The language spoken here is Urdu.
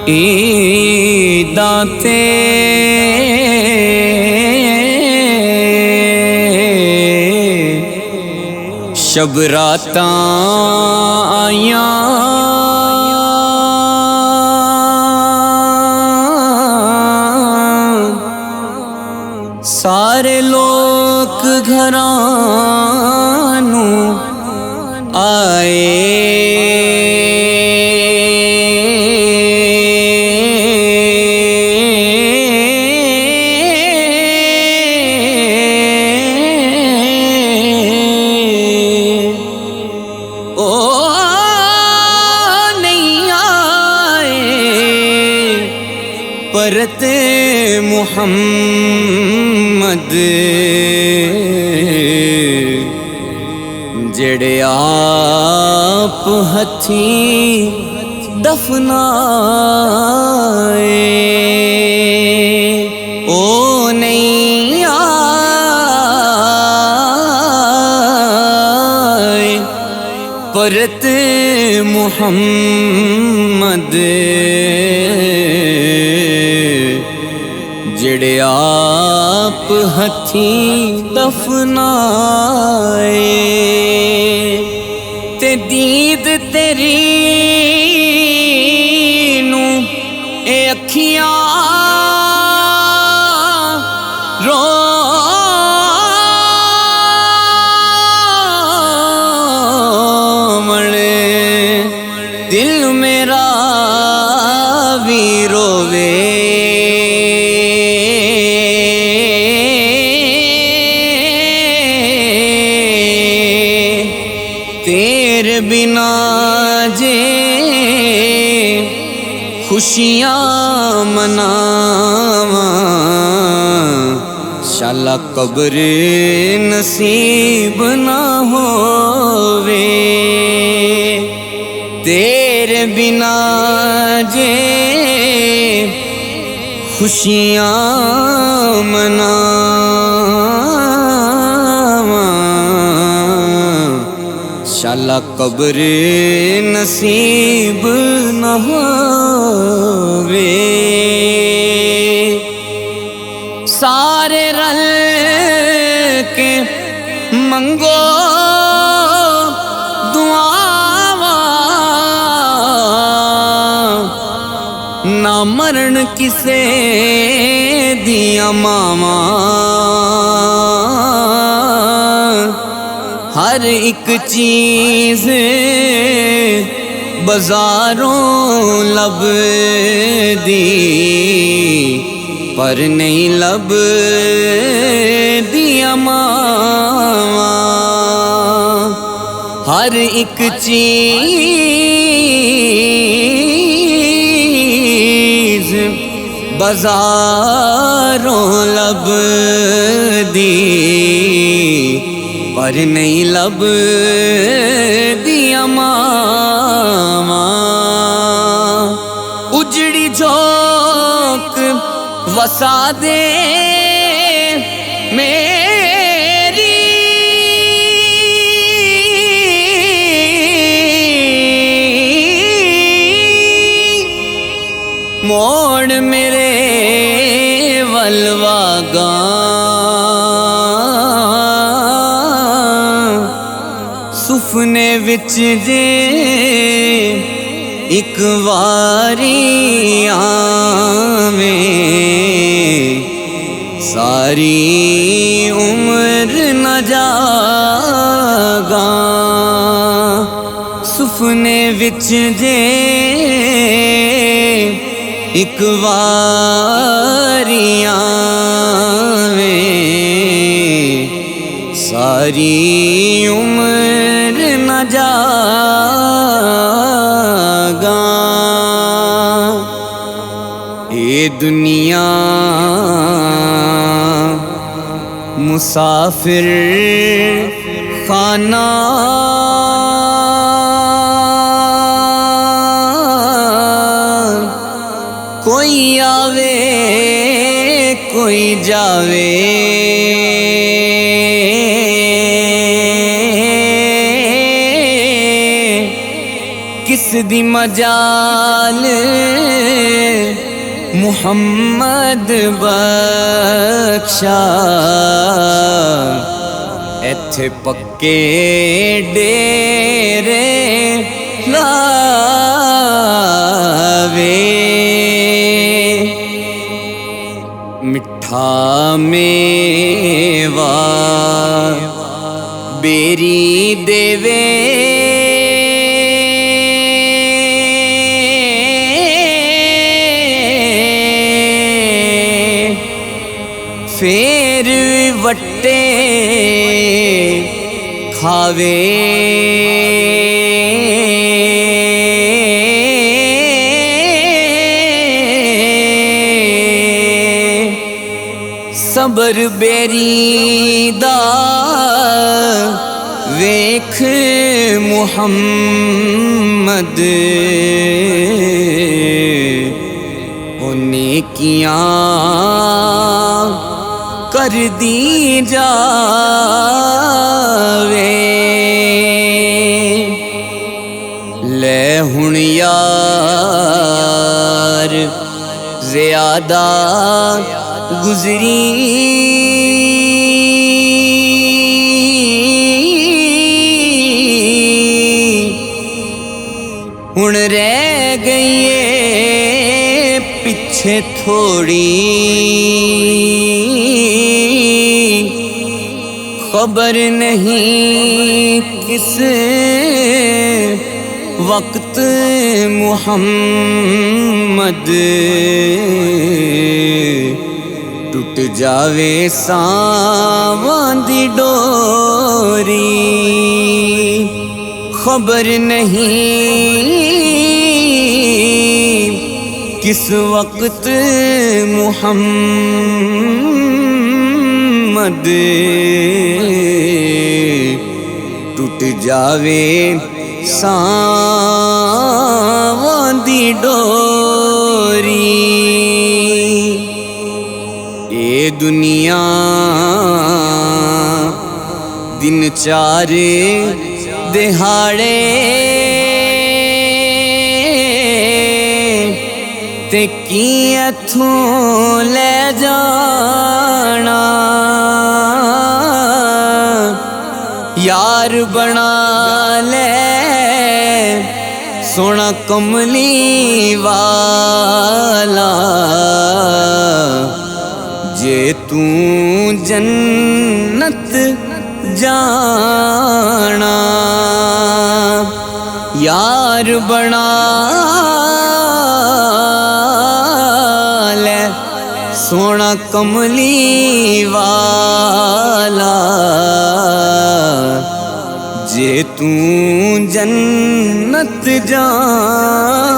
عیداں تے شب راتاں آیاں سارے لوگ گھراں نوں آئے پرت محمد جڑے آپ ہتھیں دفنائے او نہیں آئے پرت محمد جڑے آپ ہتھیں دفنائے تے دید تیری نو اے اکھیاں رومن دل میرا بھی رووے تیرے بنا جے خوشیاں مناواں شالا قبر نصیب نہ ہووے تیرے بنا جے خوشیاں مناواں شالا قبر نصیب نہ ہووے سارے رل کے منگو دعاواں نہ مرن کسے دیاں ماواں ہر ایک چیز بازاروں لب دی پر نہیں لب دیا ماواں ہر ایک چیز بازاروں لب دی پر نہیں لب دیا ماواں اجڑی جھوک وسا دے میری موڑ میرے ولواگاں سفنے وچ جے ایک واری آویں ساری عمر نہ جاگاں سفنے وچ جے ایک واری آویں ساری عمر نہ جاگاں اے دنیا مسافر خانہ کوئی آوے کوئی جاوے دی مجال محمد بخشا ایتھے پکے ڈیرے لاوے مٹھا میوا بیری دیوے پھر وٹے کھاوے صبر بیری دا ویکھ محمد او نیکیاں کر دی جاوے لے ہن یار زیادہ گزری ہن رہ گئی پیچھے تھوڑی خبر نہیں کس وقت محمد ٹوٹ جاوے ساواں دی ڈوری خبر نہیں کس وقت محمد ٹوٹ جاوے ساواں دی ڈوری اے دنیا دن چار دہاڑے تے کی اتھوں لے جانا یار بنا لے سونا کملی والا جے تو جنت جانا یار بنا لے سونا کملی والا جے تو جنت جانا